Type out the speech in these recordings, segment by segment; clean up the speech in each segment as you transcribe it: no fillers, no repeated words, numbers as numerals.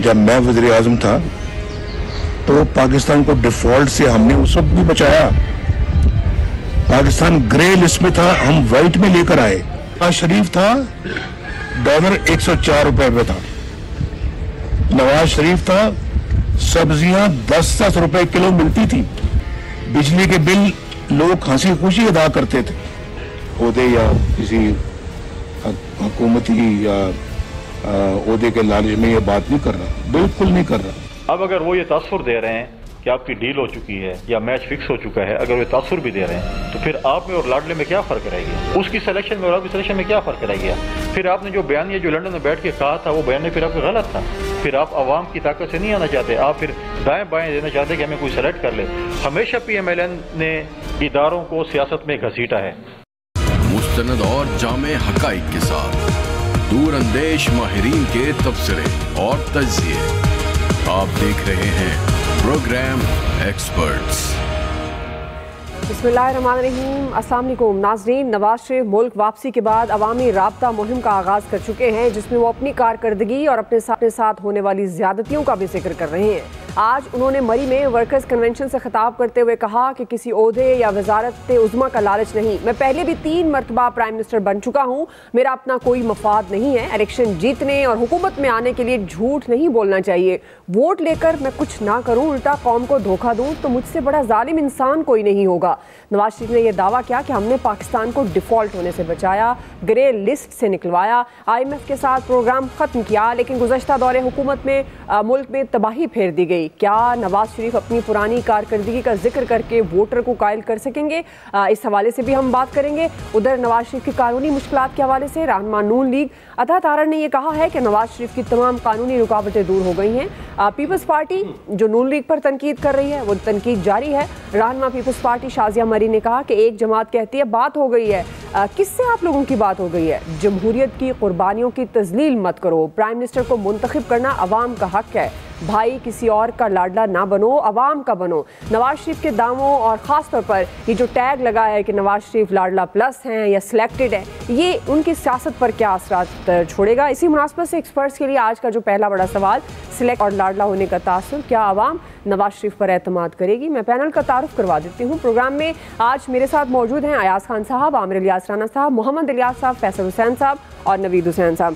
जब मैं वज़ीर आज़म था तो पाकिस्तान को डिफॉल्ट से हमने उस वक्त भी बचाया। पाकिस्तान ग्रे लिस्ट में था, हम व्हाइट में लेकर आए। नवाज शरीफ था, डॉलर 104 रुपए पे था। नवाज शरीफ था, सब्जियां 10-10 रुपए किलो मिलती थी। बिजली के बिल लोग हंसी खुशी अदा करते थे। ओहदे या किसी हुकूमती या ओहदे के लालच में ये बात नहीं कर रहा, बिल्कुल नहीं कर रहा। अब अगर वो ये तासुर दे रहे हैं कि आपकी डील हो चुकी है या मैच फिक्स हो चुका है, अगर वो तासुर भी दे रहे हैं तो फिर आप में और लाडले में क्या फ़र्क रह गया? उसकी सिलेक्शन में और आपकी सिलेक्शन में क्या फ़र्क रह गया? फिर आपने जो बयान जो लंदन में बैठ के कहा था, वो बयान फिर आपका गलत था। फिर आप आवाम की ताकत से नहीं आना चाहते, आप फिर दाएं बाएं देना चाहते कि हमें कोई सेलेक्ट कर ले। हमेशा PMLN ने इदारों को सियासत में घसीटा है। मुस्तनद और जामे हकाइक के साथ दूर अंदेश माहिरीन के तबसरे और तज्जिए आप देख रहे हैं प्रोग्राम एक्सपर्ट्स। बिस्मिल्लाहिर्रहमानिर्रहीम। अस्सलाम वालेकुम नाज़रीन। नवाज शरीफ मुल्क वापसी के बाद अवामी राब्ता मुहिम का आगाज़ कर चुके हैं, जिसमें वो अपनी कारकर्दगी और अपने साथ होने वाली ज़्यादतियों का भी जिक्र कर रहे हैं। आज उन्होंने मरी में वर्कर्स कन्वेंशन से खिताब करते हुए कहा कि किसी ओहदे या वजारत उज़्मा का लालच नहीं। मैं पहले भी 3 मरतबा प्राइम मिनिस्टर बन चुका हूँ, मेरा अपना कोई मफाद नहीं है। इलेक्शन जीतने और हुकूमत में आने के लिए झूठ नहीं बोलना चाहिए। वोट लेकर मैं कुछ ना करूँ, उल्टा कौम को धोखा दूँ तो मुझसे बड़ा जालिम इंसान कोई नहीं होगा। नवाज शरीफ ने यह दावा किया कि हमने पाकिस्तान को डिफॉल्ट होने से बचाया, ग्रे लिस्ट से निकलवाया, IMF के साथ प्रोग्राम ख़त्म किया, लेकिन गुज़श्ता दौरे हुकूमत में मुल्क में तबाही फेर दी गई। क्या नवाज शरीफ अपनी पुरानी कारकर्दगी का जिक्र करके वोटर को कायल कर सकेंगे? इस हवाले से भी हम बात करेंगे। उधर नवाज शरीफ की कानूनी मुश्किलात के हवाले से रहनुमा नून लीग अता तारड़ ने यह कहा है कि नवाज शरीफ की तमाम कानूनी रुकावटें दूर हो गई हैं। पीपल्स पार्टी जो नून लीग पर तनकीद कर रही है, वो तनकीद जारी है। रहनुमा पीपल्स पार्टी शाजिया मरी ने कहा कि एक जमात कहती है बात हो गई है। किससे आप लोगों की बात हो गई है? जमहूरियत की कुर्बानियों की तजलील मत करो। प्राइम मिनिस्टर को मुंतखब करना अवाम का हक है। भाई किसी और का लाडला ना बनो, अवाम का बनो। नवाज शरीफ के दावों और ख़ास तौर पर ये जो टैग लगा है कि नवाज शरीफ लाडला प्लस हैं या सिलेक्टेड है, ये उनकी सियासत पर क्या असरात छोड़ेगा? इसी मुनासबत से एक्सपर्ट्स के लिए आज का जो पहला बड़ा सवाल, सिलेक्ट और लाडला होने का तासुर, क्या आवाम नवाज शरीफ पर एतमाद करेगी? मैं पैनल का तारुफ करवा देती हूँ। प्रोग्राम में आज मेरे साथ मौजूद हैं अयाज खान साहब, आमिर इलियास राना साहब, मोहम्मद इलियास साहब, फैसल हुसैन साहब और नवीद हुसैन साहब।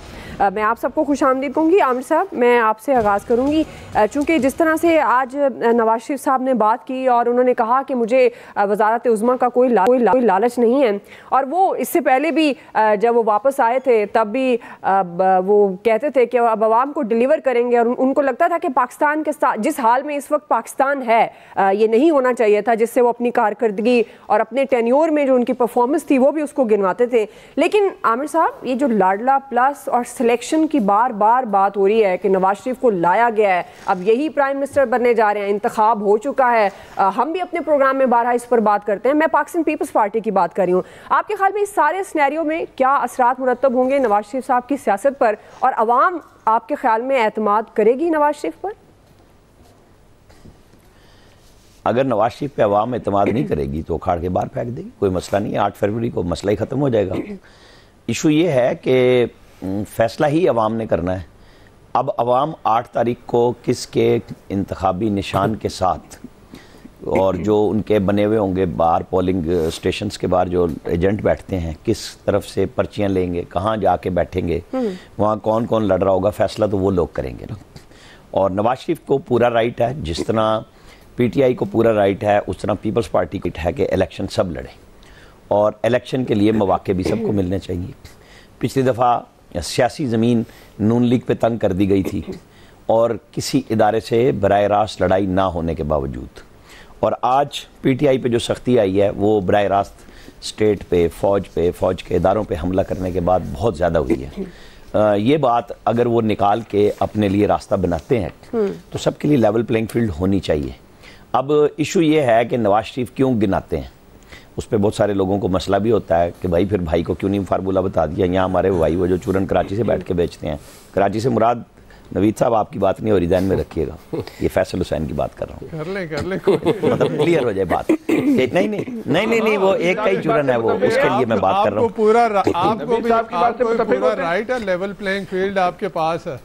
मैं आप सबको खुशामदीद कहूँगी। आमिर साहब, मैं आपसे आगाज़ करूँगी, चूँकि जिस तरह से आज नवाज शरीफ साहब ने बात की और उन्होंने कहा कि मुझे वजारत उज़्मा का कोई लालच नहीं है, और वो इससे पहले भी जब वो वापस आए थे तब भी वो कहते थे कि अब आवाम को डिलीवर करेंगे, और उनको लगता था कि पाकिस्तान के साथ जिस हाल में इस वक्त पाकिस्तान है, ये नहीं होना चाहिए था, जिससे वो अपनी कारकर्दगी और अपने टेन्योर में जो उनकी परफॉर्मेंस थी वो भी उसको गिनवाते थे। लेकिन आमिर साहब, ये जो लाडला प्लस और सिलेक्शन की बार बार बात हो रही है कि नवाज शरीफ को लाया गया है, अब यही प्राइम मिनिस्टर बनने जा रहे हैं, इंतखाब हो चुका है, हम भी अपने प्रोग्राम में बारहा इस पर बात करते हैं। मैं पाकिस्तान पीपल्स पार्टी की बात कर रही हूँ। आपके ख्याल में इस सारे सिनेरियो में क्या असरात मुरतब होंगे नवाज शरीफ साहब की सियासत पर, और अवाम आपके ख्याल में एतमाद करेगी नवाज शरीफ पर? अगर नवाज शरीफ पे अवाम एतमाद नहीं करेगी तो उखाड़ के बाहर फेंक देगी, कोई मसला नहीं है। 8 फरवरी को मसला ही ख़त्म हो जाएगा। इशू ये है कि फैसला ही अवाम ने करना है। अब अवाम 8 तारीख को किसके इंतखाबी निशान के साथ, और जो उनके बने हुए होंगे बाहर पोलिंग स्टेशंस के बाहर जो एजेंट बैठते हैं, किस तरफ से पर्चियाँ लेंगे, कहाँ जाके बैठेंगे, वहाँ कौन कौन लड़ रहा होगा, फैसला तो वो लोग करेंगे ना। और नवाज शरीफ को पूरा राइट है, जिस तरह PTI को पूरा राइट है, उस तरह पीपल्स पार्टी की है कि इलेक्शन सब लड़े, और इलेक्शन के लिए मौके भी सबको मिलने चाहिए। पिछली दफ़ा सियासी ज़मीन नून लीग पे तंग कर दी गई थी, और किसी इदारे से बराह रास्त लड़ाई ना होने के बावजूद, और आज PTI पे जो सख्ती आई है वो बराह रास्त स्टेट पे, फ़ौज के इदारों पे हमला करने के बाद बहुत ज़्यादा हुई है। ये बात अगर वो निकाल के अपने लिए रास्ता बनाते हैं तो सबके लिए लेवल प्लेइंग फील्ड होनी चाहिए। अब इशू ये है कि नवाज शरीफ क्यों गिनाते हैं, उस पर बहुत सारे लोगों को मसला भी होता है कि भाई फिर भाई को क्यों नहीं फार्मूला बता दिया। यहाँ हमारे भाई वो जो चूरन कराची से बैठ के बेचते हैं, कराची से मुराद नवीद साहब आपकी बात नहीं हो रही, ध्यान में रखिएगा, ये फैसल हुसैन की बात कर रहा हूँ। कर ले मतलब क्लियर हो जाए बात। नहीं वो एक का ही चूरन है, वो उसके लिए मैं बात कर रहा हूँ। आपको पूरा राइट है, लेवल प्लेइंग फील्ड आपके पास है।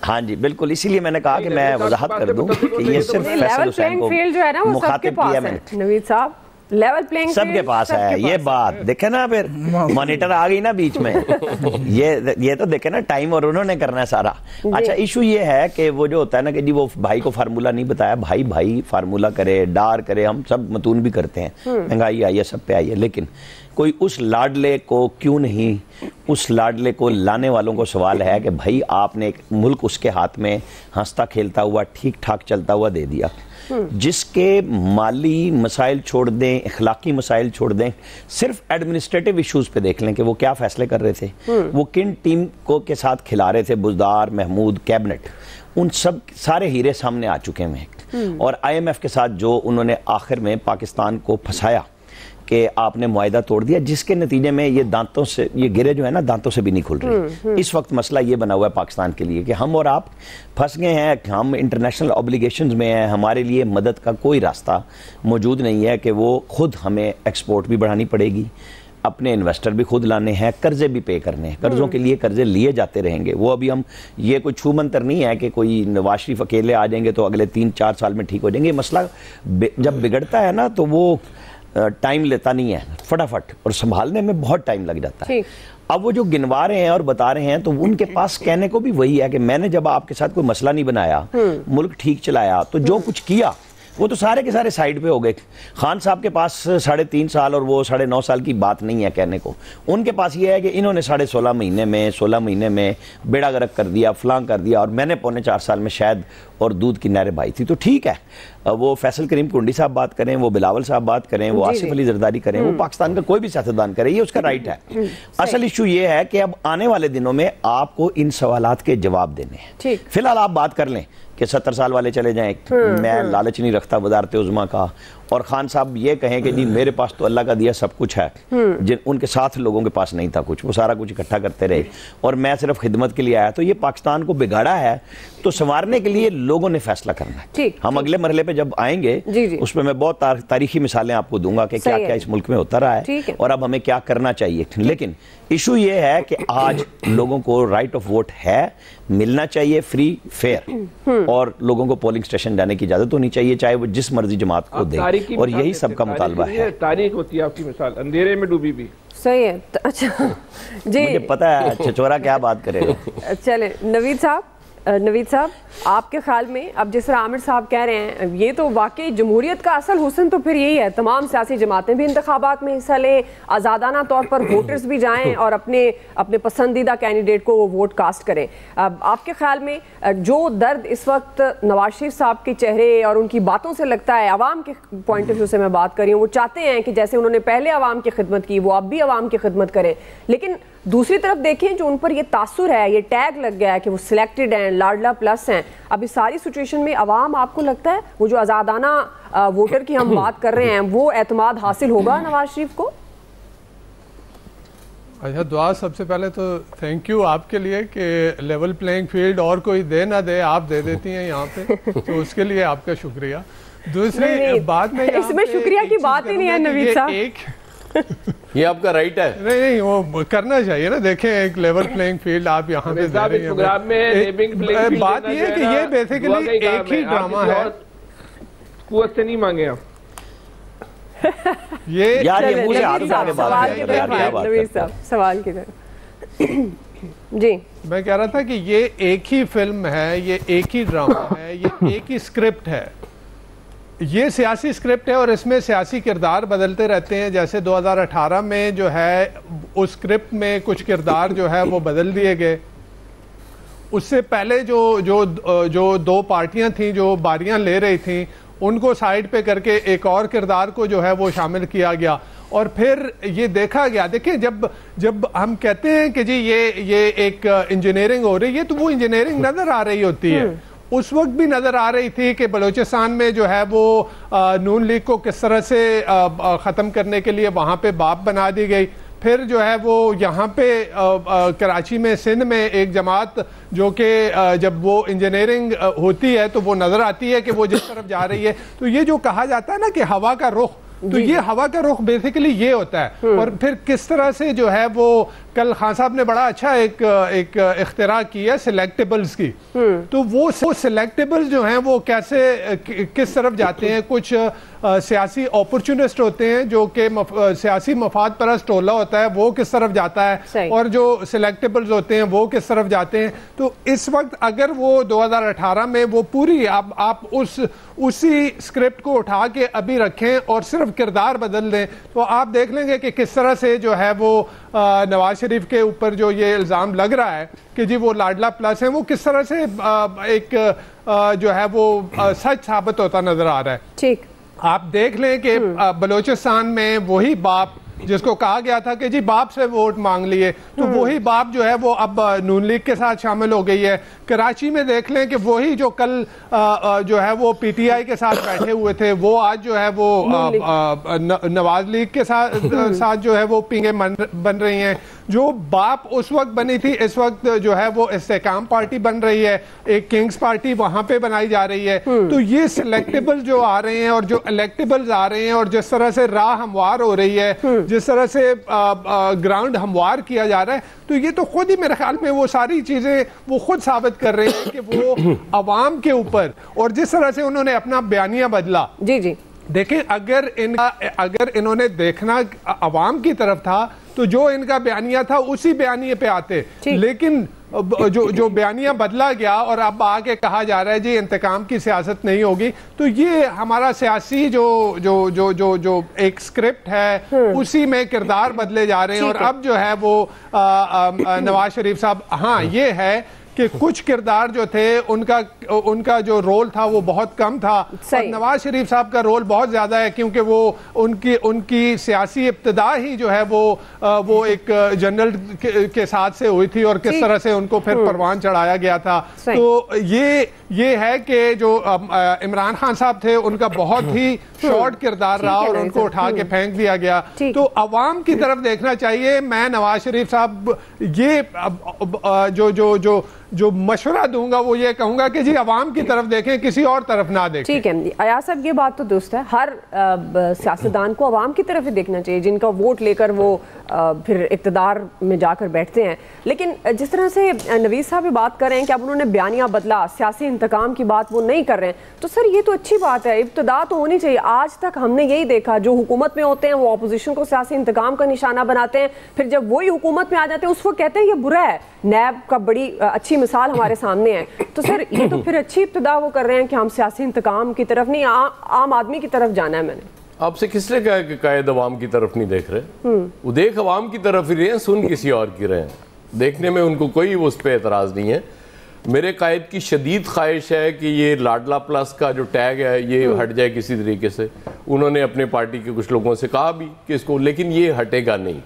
हाँ जी बिल्कुल, इसीलिए मैंने कहा कि मैं वजाहत कर दूं कि ये सिर्फ फैसल हुसैन को फील्ड जो है ना वो सबके पास है नवीद साहब, लेवल प्लेइंग सबके पास है। ये बात देखे ना, फिर मॉनिटर आ गई ना बीच में। ये तो देखे ना टाइम, और उन्होंने करना है सारा। अच्छा इशू ये है कि वो जो होता है ना कि जी वो भाई को फार्मूला नहीं बताया, भाई फार्मूला करे, डार करे, हम सब मतून भी करते हैं, महंगाई आई है, सब पे आई है, लेकिन कोई उस लाडले को क्यों नहीं, उस लाडले को लाने वालों को सवाल है कि भाई आपने एक मुल्क उसके हाथ में हंसता खेलता हुआ ठीक ठाक चलता हुआ दे दिया, जिसके माली मसाइल छोड़ दें, इखलाकी मसाइल छोड़ दें, सिर्फ एडमिनिस्ट्रेटिव इश्यूज पे देख लें कि वो क्या फैसले कर रहे थे, वो किन टीम को के साथ खिला रहे थे, बुजदार, महमूद, कैबिनेट, उन सब सारे हीरे सामने आ चुके हैं। और IMF के साथ जो उन्होंने आखिर में पाकिस्तान को फंसाया कि आपने मुआहिदा तोड़ दिया, जिसके नतीजे में ये दांतों से, ये गिरे जो है ना दांतों से भी नहीं खुल रही। इस वक्त मसला ये बना हुआ है पाकिस्तान के लिए कि हम और आप फंस गए हैं, हम इंटरनेशनल ऑब्लिगेशंस में हैं, हमारे लिए मदद का कोई रास्ता मौजूद नहीं है कि वो खुद हमें एक्सपोर्ट भी बढ़ानी पड़ेगी, अपने इन्वेस्टर भी खुद लाने हैं, कर्जे भी पे करने हैं, कर्जों के लिए कर्जे लिए जाते रहेंगे। वो अभी हम, ये कोई छू मंतर नहीं है कि कोई नवाज शरीफ अकेले आ जाएंगे तो अगले 3-4 साल में ठीक हो जाएंगे। मसला जब बिगड़ता है ना तो वो टाइम लेता नहीं है फटाफट, और संभालने में बहुत टाइम लग जाता है। अब वो जो गिनवा रहे हैं और बता रहे हैं तो उनके पास कहने को भी वही है कि मैंने जब आपके साथ कोई मसला नहीं बनाया, मुल्क ठीक चलाया, तो जो कुछ किया वो तो सारे के सारे साइड पे हो गए। खान साहब के पास 3.5 साल और वो 9.5 साल की बात नहीं है कहने को, उनके पास ये है कि इन्होंने 16.5 महीने में 16 महीने में बेड़ा गर्क कर दिया, फलां कर दिया, और मैंने 3.25 साल में शायद और दूध की नहरें बहाई थी। तो ठीक है, वो फैसल करीम कुंडी साहब बात करें, वो बिलावल साहब बात करें, वो आसिफ अली जरदारी करें, वो पाकिस्तान का कोई भी सियासतदान करे, ये उसका राइट है। असल इशू ये है कि अब आने वाले दिनों में आपको इन सवालात के जवाब देने हैं। फिलहाल आप बात कर लें कि 70 साल वाले चले जाएं, मैं लालच नहीं रखता वजारत उज़्मा का, और खान साहब ये कहें कि जी मेरे पास तो अल्लाह का दिया सब कुछ है, जिन उनके साथ लोगों के पास नहीं था कुछ, वो सारा कुछ इकट्ठा करते रहे और मैं सिर्फ खिदमत के लिए आया। तो ये पाकिस्तान को बिगाड़ा है, तो संवारने के लिए लोगों ने फैसला करना है। हम अगले मरहले पे जब आएंगे उसमें मैं बहुत तारीखी मिसालें आपको दूंगा कि क्या क्या इस मुल्क में होता रहा है और अब हमें क्या करना चाहिए। लेकिन इशू ये है कि आज लोगों को राइट ऑफ वोट है, मिलना चाहिए फ्री फेयर, और लोगों को पोलिंग स्टेशन जाने की इजाजत होनी चाहिए, चाहे वो जिस मर्जी जमात को दे, और यही सबका मुतालबा है। तारीख होती है आपकी मिसाल, अंधेरे में डूबी भी सही है। अच्छा जी, मुझे पता है छछोरा क्या बात करेगा। चले नवीद साहब, आपके ख्याल में अब जिस तरह आमिर साहब कह रहे हैं, ये तो वाकई जमहूरियत का असल हुस्न तो फिर यही है, तमाम सियासी जमातें भी इंतखाबात में हिस्सा लें, आज़ादाना तौर पर वोटर्स भी जाएं और अपने पसंदीदा कैंडिडेट को वो वोट कास्ट करें। अब आपके ख्याल में जो दर्द इस वक्त नवाज शरीफ साहब के चेहरे और उनकी बातों से लगता है, अवाम के पॉइंट ऑफ व्यू से मैं बात कर रही हूँ, वो चाहते हैं कि जैसे उन्होंने पहले अवाम की खिदमत की वो अब भी अवाम की खिदमत करें, लेकिन दूसरी तरफ देखें जो उन पर ये तासुर है, ये टैग लग गया है कि वो सिलेक्टेड हैं, लाडला प्लस हैं, अब इस सारी सिचुएशन में अवाम, आपको लगता है वो जो आज़ादाना वोटर की हम बात कर रहे हैं, वो एतमाद हासिल होगा नवाज शरीफ को? अच्छा, दुआ सबसे पहले तो थैंक यू आपके लिए कि लेवल प्लेइंग फील्ड और कोई दे ना दे, आप दे देती हैं यहाँ पे, तो उसके लिए आपका शुक्रिया। दूसरी बात में इसमें शुक्रिया की बात ही नहीं है नवीद साहब, ये आपका राइट है। नहीं, वो करना चाहिए ना। देखें, एक लेवल प्लेइंग फील्ड आप यहाँ पे दे रहे हैं। बात ये है कि ये बेसिकली एक ही ड्रामा है, कुवत से नहीं मांगे आप ये यार, ये मुझे हाथ उठा के बात है सवाल की तरफ। जी, मैं कह रहा था कि ये एक ही फिल्म है, ये एक ही ड्रामा है, ये एक ही स्क्रिप्ट है, ये सियासी स्क्रिप्ट है और इसमें सियासी किरदार बदलते रहते हैं। जैसे 2018 में जो है उस स्क्रिप्ट में कुछ किरदार जो है वो बदल दिए गए, उससे पहले जो दो पार्टियां थीं जो बारियां ले रही थीं, उनको साइड पे करके एक और किरदार को जो है वो शामिल किया गया, और फिर ये देखा गया। देखिए, जब हम कहते हैं कि जी ये एक इंजीनियरिंग हो रही है, तो वो इंजीनियरिंग नजर आ रही होती है। उस वक्त भी नजर आ रही थी कि बलूचिस्तान में जो है वो नून लीग को किस तरह से ख़त्म करने के लिए वहाँ पे बाप बना दी गई। फिर जो है वो यहाँ पे कराची में, सिंध में एक जमात जो कि जब वो इंजीनियरिंग होती है तो वो नज़र आती है कि वो जिस तरफ जा रही है। तो ये जो कहा जाता है ना कि हवा का रुख, तो ये हवा का रुख बेसिकली ये होता है। और फिर किस तरह से जो है वो कल खान साहब ने बड़ा अच्छा एक इख्तिरा की है सिलेक्टेबल्स की। तो वो सिलेक्टेबल्स जो हैं वो कैसे किस तरफ जाते हैं। कुछ सियासी अपॉर्चुनिस्ट होते हैं जो कि सियासी मफाद परस्त टोला होता है, वो किस तरफ जाता है, और जो सिलेक्टेबल्स होते हैं वो किस तरफ जाते हैं। तो इस वक्त अगर वो 2018 में वो पूरी आप उसी स्क्रिप्ट को उठा के अभी रखें और सिर्फ किरदार बदल दें, तो आप देख लेंगे कि किस तरह से जो है वो नवाज शरीफ के ऊपर जो ये इल्ज़ाम लग रहा है कि जी वो लाडला प्लस है, वो किस तरह से एक जो है वो सच साबित होता नजर आ रहा है। ठीक, आप देख लें कि बलूचिस्तान में वही बाप जिसको कहा गया था कि जी बाप से वोट मांग लिए, तो वही बाप जो है वो अब नून लीग के साथ शामिल हो गई है। कराची में देख लें कि वही जो कल जो है वो पीटीआई के साथ बैठे हुए थे, वो आज जो है वो नवाज लीग के साथ जो है वो पिंगे बन रही हैं। जो बाप उस वक्त बनी थी, इस वक्त जो है वो इस्तेकाम पार्टी बन रही है, एक किंग्स पार्टी वहां पे बनाई जा रही है। तो ये सिलेक्टेबल जो आ रहे हैं और जो इलेक्टेबल्स आ रहे हैं, और जिस तरह से राह हमवार हो रही है, जिस तरह से ग्राउंड हमवार किया जा रहा है, तो ये तो खुद ही मेरे ख्याल में वो सारी चीजें वो खुद साबित कर रहे हैं कि वो अवाम के ऊपर, और जिस तरह से उन्होंने अपना बयानिया बदला। जी जी, देखें, अगर इन्होंने देखना अवाम की तरफ था तो जो इनका बयानिया था उसी बयानिए पे आते, लेकिन जो बयानिया बदला गया और अब आके कहा जा रहा है जी इंतकाम की सियासत नहीं होगी, तो ये हमारा सियासी जो एक स्क्रिप्ट है उसी में किरदार बदले जा रहे हैं। और अब जो है वो नवाज शरीफ साहब, हाँ ये है कि कुछ किरदार जो थे उनका जो रोल था वो बहुत कम था, और नवाज शरीफ साहब का रोल बहुत ज्यादा है, क्योंकि वो उनकी सियासी इब्तिदा ही जो है वो एक जनरल के साथ से हुई थी, और किस तरह से उनको फिर परवान चढ़ाया गया था। तो ये है कि जो इमरान खान साहब थे उनका बहुत ही शॉर्ट किरदार रहा और उनको उठा के फेंक दिया गया। तो अवाम की तरफ देखना चाहिए। मैं नवाज शरीफ साहब ये जो मशवरा दूंगा वो ये कहूंगा कि जी अवाम की तरफ देखें, किसी और तरफ ना देखें। ठीक है अयाज साहब, ये बात तो दुरुस्त है, हर सियासतदान को अवाम की तरफ ही देखना चाहिए जिनका वोट लेकर वो फिर इक़्तिदार में जाकर बैठते हैं। लेकिन जिस तरह से नवीद साहब भी बात कर रहे हैं कि अब उन्होंने बयानिया बदला, सियासी इंतकाम की बात वो नहीं कर रहे हैं, तो सर ये तो अच्छी बात है, इब्तिदा तो होनी चाहिए। आज तक हमने यही देखा, जो हुकूमत में होते हैं वो अपोजिशन को सियासी इंतकाम का निशाना बनाते हैं, फिर जब वही हुकूमत में आ जाते हैं उस वक्त कहते हैं ये बुरा है। नैब का बड़ी अच्छी मिसाल हमारे सामने है। तो सर ये तो फिर अच्छी इब्तिदा वो कर रहे हैं कि हम सियासी इंतकाम की तरफ नहीं, आम आदमी की तरफ जाना है। मैंने आपसे किसने कहा कि कायद अवाम की तरफ नहीं देख रहे? वो देख अवाम की तरफ ही रहे हैं, सुन किसी और की रहे हैं। देखने में उनको कोई उस पर एतराज़ नहीं है। मेरे कायद की शदीद ख्वाहिश है कि ये लाडला प्लस का जो टैग है ये हट जाए किसी तरीके से। उन्होंने अपने पार्टी के कुछ लोगों से कहा भी कि इसको, लेकिन ये हटेगा नहीं।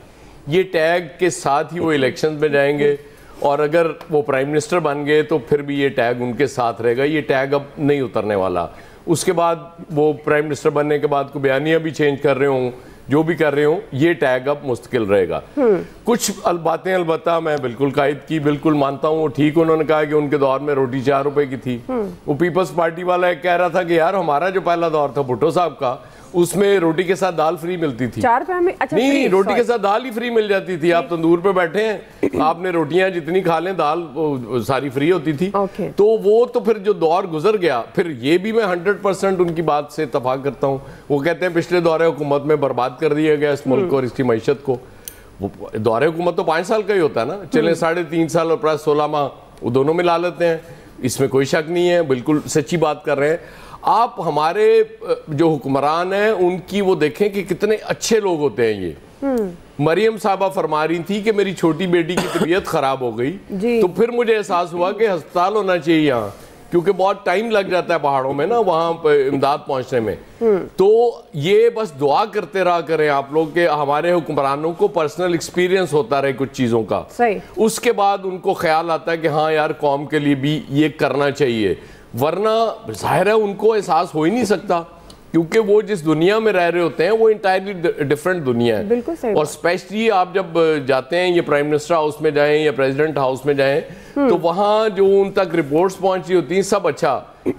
ये टैग के साथ ही वो इलेक्शन में जाएंगे, और अगर वो प्राइम मिनिस्टर बन गए तो फिर भी ये टैग उनके साथ रहेगा। ये टैग अब नहीं उतरने वाला। उसके बाद वो प्राइम मिनिस्टर बनने के बाद को बयानियाँ भी चेंज कर रहे हों, जो भी कर रहे हो, ये टैग अब मुस्तकिल रहेगा। कुछ बातें अलबत्ता मैं बिल्कुल कायद की बिल्कुल मानता हूँ, ठीक उन्होंने कहा कि उनके दौर में रोटी 4 रुपए की थी। वो पीपल्स पार्टी वाला एक कह रहा था कि यार हमारा जो पहला दौर था भुट्टो साहब का, उसमें रोटी के साथ दाल फ्री मिलती थी। 4 रुपए में? अच्छा, नहीं, रोटी के साथ दाल ही फ्री मिल जाती थी। आप तंदूर पे बैठे हैं, आपने रोटियां जितनी खा लें, दाल सारी फ्री होती थी। तो वो तो फिर जो दौर गुजर गया, फिर ये भी मैं 100% उनकी बात से इत्तफाक करता हूँ। वो कहते हैं पिछले दौरे हुकूमत में बर्बाद कर दिया गया इस मुल्क को और इसकी मैशत को। वो दौरे हुकूमत तो 5 साल का ही होता है ना, चले 3.5 साल और प्लस 16 माह वो दोनों मिला लेते हैं, इसमें कोई शक नहीं है, बिल्कुल सच्ची बात कर रहे हैं आप। हमारे जो हुक्मरान हैं उनकी वो देखें कि कितने अच्छे लोग होते हैं ये। मरियम साहबा फरमा रही थी कि मेरी छोटी बेटी की तबीयत खराब हो गई, तो फिर मुझे एहसास हुआ कि अस्पताल होना चाहिए यहाँ, क्योंकि बहुत टाइम लग जाता है पहाड़ों में ना वहाँ इमदाद पहुँचने में। तो ये बस दुआ करते रहा करें आप लोग कि हमारे हुक्मरानों को पर्सनल एक्सपीरियंस होता रहे कुछ चीज़ों का, उसके बाद उनको ख्याल आता है कि हाँ यार कौम के लिए भी ये करना चाहिए, वरना जाहिर है उनको एहसास हो ही नहीं सकता, क्योंकि वो जिस दुनिया में रह रहे होते हैं वो इंटायरली डिफरेंट दुनिया है। और स्पेशली आप जब जाते हैं ये प्राइम मिनिस्टर हाउस में जाएं या प्रेसिडेंट हाउस में जाएं, तो वहाँ जो उन तक रिपोर्ट्स पहुंची होती हैं सब अच्छा।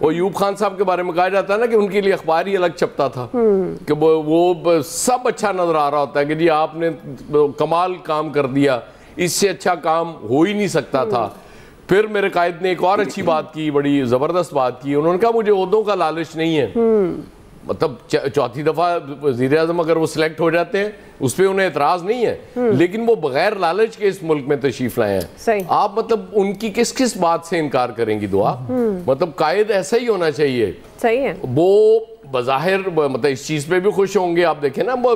और यूब खान साहब के बारे में कहा जाता है ना कि उनके लिए अखबार ही अलग छपता था, कि वो सब अच्छा नजर आ रहा होता है कि जी आपने कमाल काम कर दिया, इससे अच्छा काम हो ही नहीं सकता था। फिर मेरे कायद ने एक और अच्छी बात की, बड़ी ज़बरदस्त बात की, उन्होंने कहा मुझे ओहदों का लालच नहीं है। मतलब चौथी दफ़ा वज़ीर आज़म अगर वो सिलेक्ट हो जाते हैं उस पर उन्हें एतराज़ नहीं है, लेकिन वो बगैर लालच के इस मुल्क में तशरीफ लाए हैं। आप मतलब उनकी किस किस बात से इनकार करेंगी दुआ? मतलब कायद ऐसा ही होना चाहिए। सही है। वो बज़ाहिर मतलब इस चीज़ पे भी खुश होंगे। आप देखें ना, वो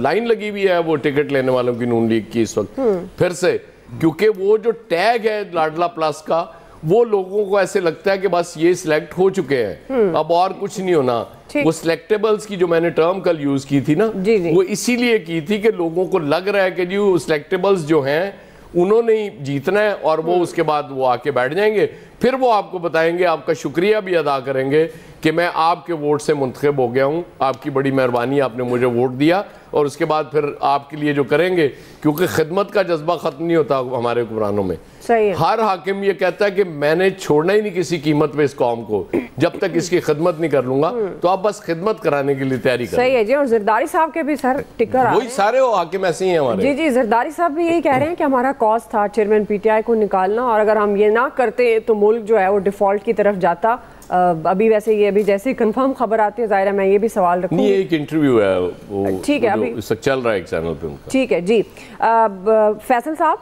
लाइन लगी हुई है वो टिकट लेने वालों की नून लीग की इस वक्त फिर से, क्योंकि वो जो टैग है लाडला प्लस का, वो लोगों को ऐसे लगता है कि बस ये सिलेक्ट हो चुके हैं, अब और कुछ नहीं होना। वो सिलेक्टेबल्स की जो मैंने टर्म कल यूज की थी ना, वो इसीलिए की थी कि लोगों को लग रहा है कि जी सिलेक्टेबल्स जो हैं उन्होंने ही जीतना है और वो उसके बाद वो आके बैठ जाएंगे, फिर वो आपको बताएंगे, आपका शुक्रिया भी अदा करेंगे कि मैं आपके वोट से मुंतखब हो गया हूँ, आपकी बड़ी मेहरबानी, आपने मुझे वोट दिया। और उसके बाद फिर आपके लिए जो करेंगे, क्योंकि खिदमत का जज्बा ख़त्म नहीं होता हमारे हुक्मरानों में। सही है। हर हाकिम ये कहता है कि मैंने छोड़ना ही नहीं किसी कीमत पे इस कौम को, जब तक इसकी खिदमत नहीं कर लूंगा। तो आप बस खिदमत कराने के लिए तैयारी करें। सही है जी। और जरदारी साहब के भी सर टिकर वही सारे हाकिम ऐसे ही हैं हमारे। जी जी, जरदारी साहब भी यही कह रहे हैं कि हमारा कॉज था चेयरमैन पीटीआई को निकालना, और अगर हम ये ना करते तो मुल्क जो है वो डिफॉल्ट की तरफ जाता। अभी वैसे ये अभी जैसे ही कंफर्म खबर आती है, जाहिर है मैं ये भी सवाल रखूंगी। नहीं, एक इंटरव्यू है वो, ठीक है, अभी चल रहा है एक चैनल पे उनका। ठीक है जी। फैसल साहब,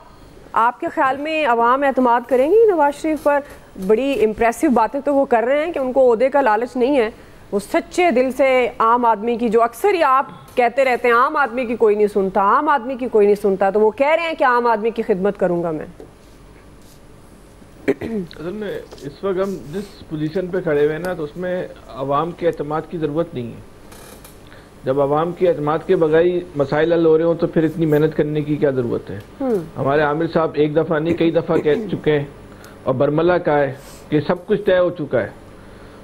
आपके ख्याल में अवाम एतमाद करेंगी नवाज शरीफ पर? बड़ी इम्प्रेसिव बातें तो वो कर रहे हैं कि उनको ओहदे का लालच नहीं है, वो सच्चे दिल से आम आदमी की, जो अक्सर ही आप कहते रहते हैं आम आदमी की कोई नहीं सुनता, आम आदमी की कोई नहीं सुनता, तो वो कह रहे हैं कि आम आदमी की खिदमत करूंगा मैं। असल में इस वक्त हम जिस पोजीशन पे खड़े हुए हैं ना, तो उसमें आवाम के एतमाद की ज़रूरत नहीं है। जब आवाम के एतमाद के बगैर मसाइल हल हो रहे हो तो फिर इतनी मेहनत करने की क्या ज़रूरत है? हमारे आमिर साहब एक दफ़ा नहीं कई दफ़ा कह चुके हैं और बरमला का है कि सब कुछ तय हो चुका है,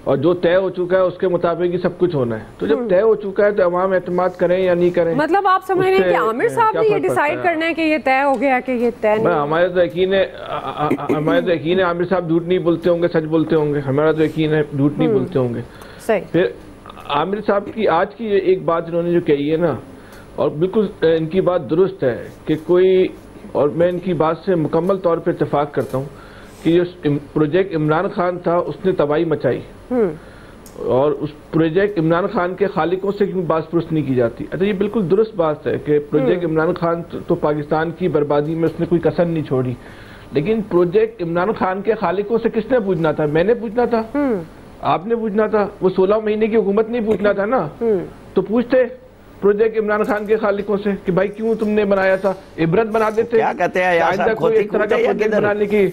और जो तय हो चुका है उसके मुताबिक ही सब कुछ होना है। तो जब तय हो चुका है तो अवाम एतमाद करें या नहीं करें, मतलब आप समझ रहे हैं कि आमिर साहब ने ये डिसाइड करना है कि ये तय हो गया कि ये तय नहीं? हमारे तो यकीन है आमिर साहब झूठ नहीं बोलते होंगे, सच बोलते होंगे। हमारा तो यकीन है झूठ नहीं बोलते होंगे। सही। फिर आमिर साहब की आज की एक बात इन्होंने जो कही है ना, और बिल्कुल इनकी बात दुरुस्त है कि कोई, और मैं इनकी बात से मुकम्मल तौर पर इत्तेफाक करता हूँ कि जो प्रोजेक्ट इमरान खान था उसने तबाही मचाई, और उस प्रोजेक्ट इमरान खान के खालिकों से क्यों बात पुरस नहीं की जाती? अच्छा, ये बिल्कुल दुरुस्त बात है कि प्रोजेक्ट इमरान खान तो पाकिस्तान की बर्बादी में उसने कोई कसर नहीं छोड़ी, लेकिन प्रोजेक्ट इमरान खान के खालिकों से किसने पूछना था? मैंने पूछना था, आपने पूछना था, वो 16 महीने की हुकूमत नहीं पूछना था ना? तो पूछते प्रोजेक्ट इमरान खान के खालिकों से कि भाई क्यों तुमने बनाया था, इबरत बना देते। क्या कहते हैं यार, कोई इस तरह का प्रोजेक्ट बनाने की,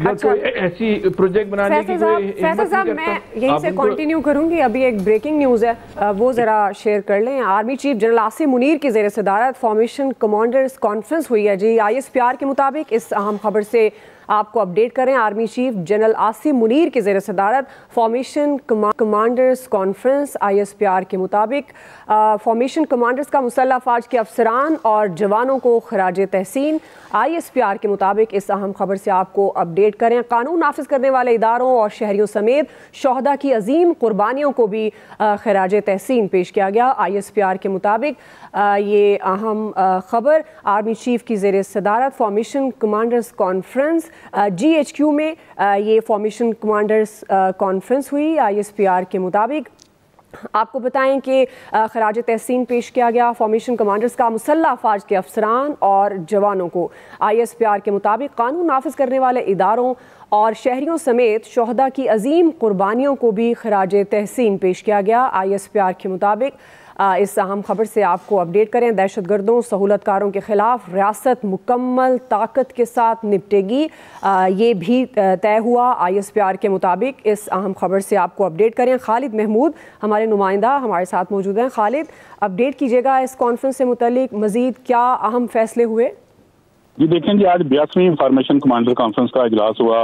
अच्छा, ऐसी प्रोजेक्ट बनाने की फैसल साहब, मैं यहीं से कंटिन्यू करूंगी। अभी एक ब्रेकिंग न्यूज़ है, वो ज़रा शेयर कर लें। Army chief general Asim Munir की ज़ेर सदारत फॉर्मेशन कमांडर्स कॉन्फ्रेंस हुई है जी। ISPR के मुताबिक इस अहम खबर से आपको अपडेट करें। Army chief general Asim Munir की ज़ेर सदारत फॉर्मेशन कमांडर्स कॉन्फ्रेंस ISPR के मुताबिक फॉर्मेशन कमांडर्स का मुसल्लह अफवाज के अफसरान और जवानों को खराज तहसीन। ISPR के मुताबिक इस अहम खबर से आपको अपडेट करें। कानून नाफिज करने वाले इदारों और शहरियों समेत शोहदा की अजीम कुर्बानियों को भी खराज तहसीन पेश किया गया। ISPR के मुताबिक ये अहम खबर आर्मी चीफ की ज़ेर सदारत फॉर्मेशन कमांडर्स कॉन्फ्रेंस GHQ में ये फॉर्मेशन कमांडर्स कॉन्फ्रेंस हुई। ISPR के मुताबिक आपको बताएं कि खराज तहसीन पेश किया गया फॉर्मेशन कमांडर्स का मुसल्लह अफवाज के अफसरान और जवानों को। ISPR के मुताबिक कानून नाफिज करने वाले इदारों और शहरियों समेत शोहदा की अजीम कुर्बानियों को भी खराज तहसीन पेश किया गया। ISPR के मुताबिक इस अहम खबर से आपको अपडेट करें। दहशतगर्दों सहूलतकारों के खिलाफ रियासत मुकम्मल ताकत के साथ निपटेगी, ये भी तय हुआ। ISPR के मुताबिक इस अहम खबर से आपको अपडेट करें। खालिद महमूद हमारे नुमाइंदा हमारे साथ मौजूद हैं। खालिद, अपडेट कीजिएगा इस कॉन्फ्रेंस से मुतालिक मजीद क्या अहम फैसले हुए? जी देखें जी, आज 82वीं फॉर्मेशन कमांडर कॉन्फ्रेंस का इजलास हुआ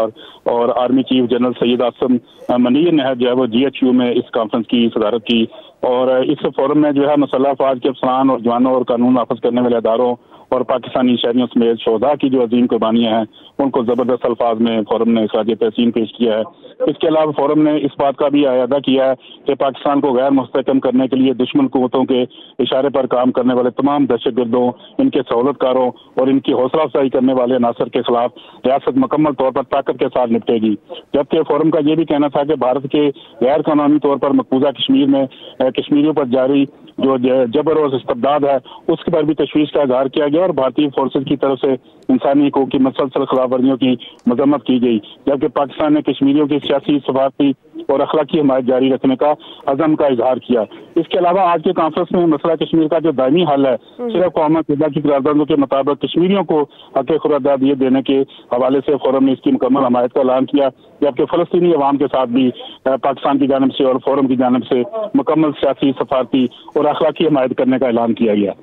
और army chief general Syed Asim Munir ने जो है वो GHQ में इस कॉन्फ्रेंस की सदारत की। और इस फोरम में जो है मुसल्लह अफवाज के अफसरान और जवानों और कानून नाफिज करने वाले इदारों और पाकिस्तानी शहरियों समेत शोधा की जो अजीम कुर्बानियां हैं उनको जबरदस्त अल्फाज में फोरम ने खराज तहसीन पेश किया है। इसके अलावा फोरम ने इस बात का भी अदा किया है कि पाकिस्तान को गैर मुस्तहकम करने के लिए दुश्मन कुव्वतों के इशारे पर काम करने वाले तमाम दहशतगर्दों, इनके सहूलतकारों और इनकी हौसला अफजाई करने वाले अनासर के खिलाफ रियासत मुकम्मल तौर पर ताकत के साथ निपटेगी। जबकि फोरम का यह भी कहना था कि भारत के गैर कानूनी तौर पर मकबूजा कश्मीर में कश्मीरियों पर जारी जो जबर और इस्तबदाद है उसके पर भी तशवीश का इजहार किया गया और भारतीय फोर्सेज की तरफ से इंसानी हकूक की मुसलसल खिलाफवर्जियों की मजम्मत की गई। जबकि पाकिस्तान ने कश्मीरियों की सियासी, सफारती और अखलाकी हमायत जारी रखने का अज़म का इजहार किया। इसके अलावा आज के कॉन्फ्रेंस में मसला कश्मीर का जो दायमी हल है सिर्फ कौम मुत्तहिदा की करारदादों के मुताबिक कश्मीरियों को हक खुरादादियत देने के हवाले से फोरम ने इसकी मुकम्मल हमायत का ऐलान किया। जबकि फलस्तीनी अवाम के साथ भी पाकिस्तान की जानिब से और फोरम की जानिब से मुकम्मल सियासी, सफारती और अखलाकी हमायत करने का ऐलान किया गया।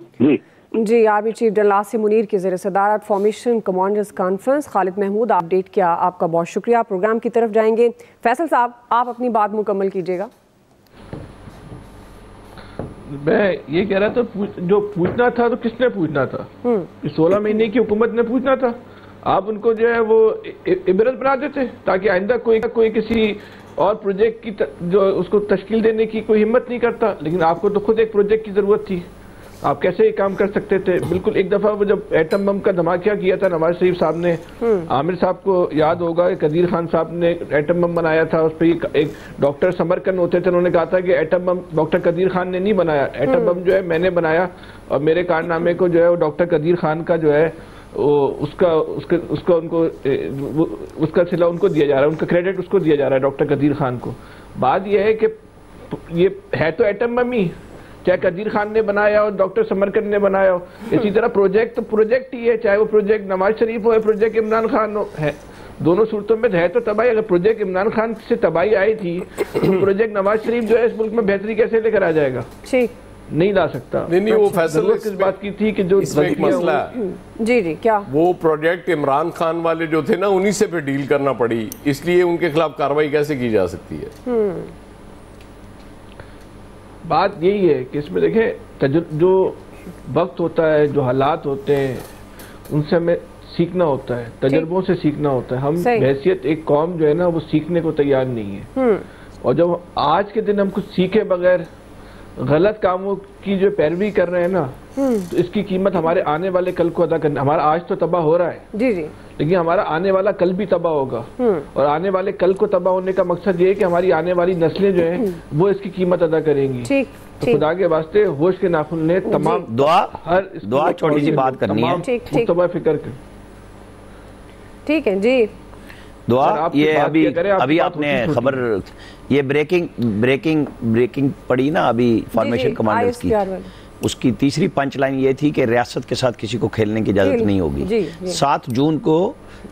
जी army chief general Asim Munir की ज़ेर सदारत formation commanders conference. Khalid Mahmood update किया, आपका बहुत शुक्रिया। प्रोग्राम की तरफ जाएंगे। फैसल साहब, आप अपनी बात मुकम्मल कीजिएगा। मैं ये कह रहा था जो पूछना था तो किसने पूछना था? 16 महीने की हुकूमत ने पूछना था। आप उनको जो है वो इबरत बना देते ताकि आइंदा कोई किसी और प्रोजेक्ट की जो उसको तश्कील देने की कोई हिम्मत नहीं करता। लेकिन आपको तो खुद एक प्रोजेक्ट की जरूरत थी, आप कैसे ये काम कर सकते थे? बिल्कुल एक दफा वो जब एटम बम का धमाका किया था नवाज शरीफ साहब ने, आमिर साहब को याद होगा कदीर खान साहब ने एटम बम बनाया था। उस पर एक डॉक्टर समरकंद होते थे, उन्होंने कहा था कि atom bomb doctor Qadeer Khan ने नहीं बनाया, एटम बम जो है मैंने बनाया और मेरे कारनामे को जो है वो डॉक्टर कदीर खान का जो है उसका उनको उसका सिला उनको दिया जा रहा है, उनका क्रेडिट उसको दिया जा रहा है डॉक्टर कदीर खान को। बात यह है कि ये है तो एटम बम ही, चाहे कदीर खान ने बनाया हो, डॉक्टर समरकंद ने बनाया हो। इसी तरह प्रोजेक्ट तो प्रोजेक्ट ही है, चाहे वो प्रोजेक्ट नवाज शरीफ हो या प्रोजेक्ट इमरान खान हो, है दोनों सूरतों में है तो तबाही। अगर प्रोजेक्ट इमरान खान से तबाही आई थी तो प्रोजेक्ट नवाज शरीफ जो है इस मुल्क में बेहतरी कैसे लेकर आ जाएगा? ठीक नहीं ला सकता। नहीं वो फैसला किस बात की थी कि जो एक मसला जी क्या वो प्रोजेक्ट इमरान खान वाले जो थे ना उन्हीं से फिर डील करना पड़ी, इसलिए उनके खिलाफ कार्रवाई कैसे की जा सकती है? बात यही है कि इसमें देखें जो वक्त होता है, जो हालात होते हैं उनसे हमें सीखना होता है, तजर्बों से सीखना होता है। हम हैसियत एक कौम जो है ना वो सीखने को तैयार नहीं है। और जब आज के दिन हम कुछ सीखे बगैर गलत कामों की जो पैरवी कर रहे हैं ना तो इसकी कीमत हमारे आने वाले कल को अदा करना। हमारा आज तो तबाह हो रहा है जी जी, लेकिन हमारा आने वाला कल भी तबाह होगा और आने वाले कल को तबाह होने का मकसद ये है कि हमारी आने वाली नस्लें जो हैं वो इसकी कीमत अदा करेंगी। तो खुदा के वास्ते होश के नाखून ने तमाम दुआ छोटी सी बात करनी है, फिक्र कर ठीक है जी दुआ। ये अभी आपने खबर ये ब्रेकिंग पड़ी ना अभी फॉर्मेशन कमांडर्स की, उसकी तीसरी पंच लाइन ये थी कि रियासत के साथ किसी को खेलने की इजाजत नहीं होगी। 7 जून को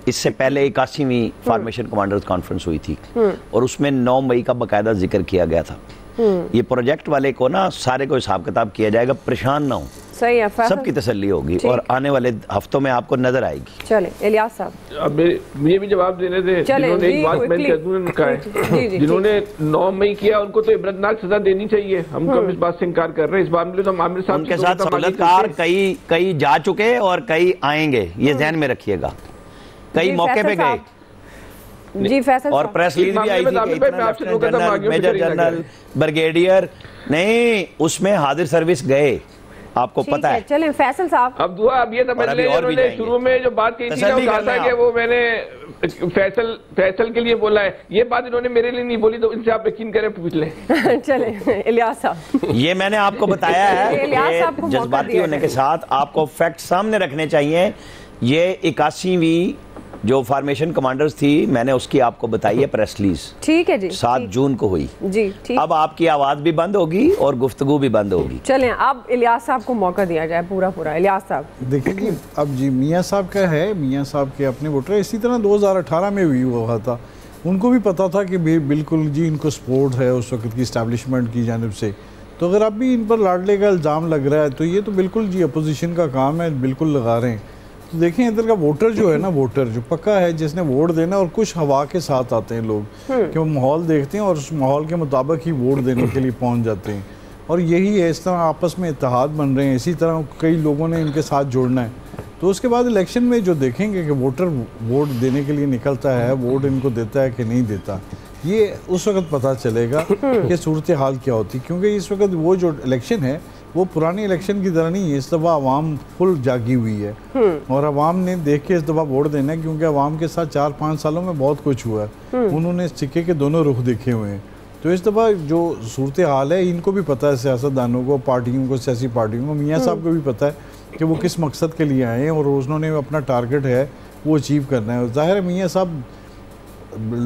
इससे पहले 81वीं फॉर्मेशन कमांडर्स कॉन्फ्रेंस हुई थी और उसमें 9 मई का बाकायदा जिक्र किया गया था। ये प्रोजेक्ट वाले को ना सारे को हिसाब किताब किया जाएगा, परेशान ना हो, सही है, सबकी तसल्ली होगी और आने वाले हफ्तों में आपको नजर आएगी। चले इलियास साहब, अब मुझे भी जवाब देने थे। जिन्होंने एक बात मैंने कहा है, जिन्होंने 9 मई किया उनको तो इबरतनाक सजा देनी चाहिए। हम इस बात से इनकार कर रहे हैं। इस बात में तो आमिर साहब उनके साथ सहूलतकार कई जा चुके और कई आएंगे, ये ध्यान में रखिएगा। कई मौके पे गए जी फैसल और प्रेस रिलीज भी आई थी, मेजर जनरल, ब्रिगेडियर नहीं, उसमें हाजिर सर्विस गए, आपको पता है। चलें फैसल साहब, अब दुआ अब ये समझ लें, उन्होंने शुरू में जो बात कही थी ना, कहा था कि वो मैंने फैसल के लिए बोला है, ये बात इन्होंने मेरे लिए नहीं बोली, तो इनसे आप यकीन करें, पूछ लें। चलें इलियास साहब, ये मैंने आपको बताया है कि जज्बाती होने के साथ आपको फैक्ट सामने रखने चाहिए। ये 81वीं जो फॉर्मेशन कमांडर्स थी मैंने उसकी आपको बताई है प्रेस रिलीज, ठीक है जी, 7 जून को हुई जी। ठीक, अब आपकी आवाज भी बंद होगी और गुफ्तगू भी बंद होगी। चलें अब इलियास साहब को मौका दिया जाए पूरा। इलियास साहब देखिए, अब जी मियाँ साहब का है, मियाँ साहब के अपने वोटर, इसी तरह 2018 में भी हुआ था, उनको भी पता था कि बिल्कुल जी इनको सपोर्ट है उस वक्त की इस्टेब्लिशमेंट की जानिब से। तो अगर अब भी इन पर लाडले का इल्ज़ाम लग रहा है तो ये तो बिल्कुल जी अपोजिशन का काम है, बिल्कुल लगा रहे हैं। तो देखें इधर का वोटर जो है ना, वोटर जो पक्का है जिसने वोट देना, और कुछ हवा के साथ आते हैं लोग कि वो माहौल देखते हैं और उस माहौल के मुताबिक ही वोट देने के लिए पहुंच जाते हैं। और यही है, इस तरह आपस में इत्तेहाद बन रहे हैं, इसी तरह कई लोगों ने इनके साथ जुड़ना है। तो उसके बाद इलेक्शन में जो देखेंगे कि वोटर वोट देने के लिए निकलता है, वोट इनको देता है कि नहीं देता, ये उस वक्त पता चलेगा कि सूरत हाल क्या होती। क्योंकि इस वक्त वो जो इलेक्शन है वो पुरानी इलेक्शन की तरह नहीं है। इस दफ़ा आवाम फुल जागी हुई है और आवाम ने देख के इस दफ़ा वोट देना है, क्योंकि आवाम के साथ 4-5 सालों में बहुत कुछ हुआ है। उन्होंने सिक्के के दोनों रुख देखे हुए हैं। तो इस दफ़ा जो सूरत हाल है इनको भी पता है, सियासतदानों को, पार्टियों को, सियासी पार्टियों को, मियाँ साहब को भी पता है कि वो किस मकसद के लिए आए हैं और उन्होंने अपना टारगेट है वो अचीव करना है। जाहिर है मियाँ साहब